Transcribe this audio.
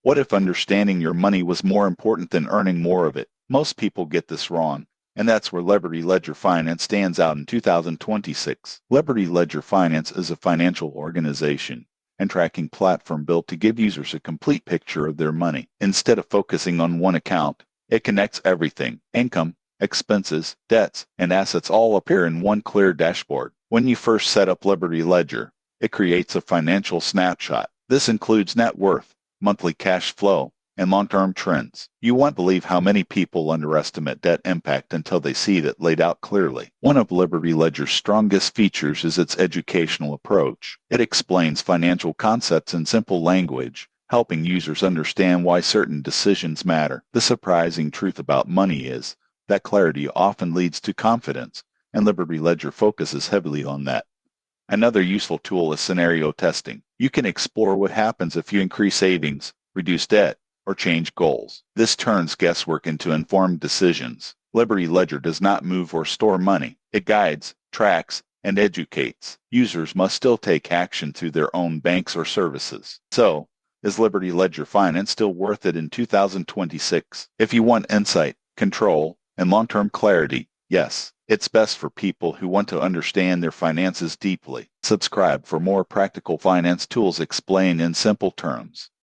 What if understanding your money was more important than earning more of it? Most people get this wrong, and that's where LibertyLedger Finance stands out in 2026. LibertyLedger Finance is a financial organization and tracking platform built to give users a complete picture of their money. Instead of focusing on one account, it connects everything: income, expenses, debts, and assets all appear in one clear dashboard. When you first set up LibertyLedger, it creates a financial snapshot. This includes net worth, monthly cash flow, and long-term trends. You won't believe how many people underestimate debt impact until they see it laid out clearly. One of LibertyLedger's strongest features is its educational approach. It explains financial concepts in simple language, helping users understand why certain decisions matter. The surprising truth about money is that clarity often leads to confidence, and LibertyLedger focuses heavily on that. Another useful tool is scenario testing. You can explore what happens if you increase savings, reduce debt, or change goals. This turns guesswork into informed decisions. LibertyLedger does not move or store money. It guides, tracks, and educates. Users must still take action through their own banks or services. So, is LibertyLedger Finance still worth it in 2026? If you want insight, control, and long-term clarity, yes, it's best for people who want to understand their finances deeply. Subscribe for more practical finance tools explained in simple terms.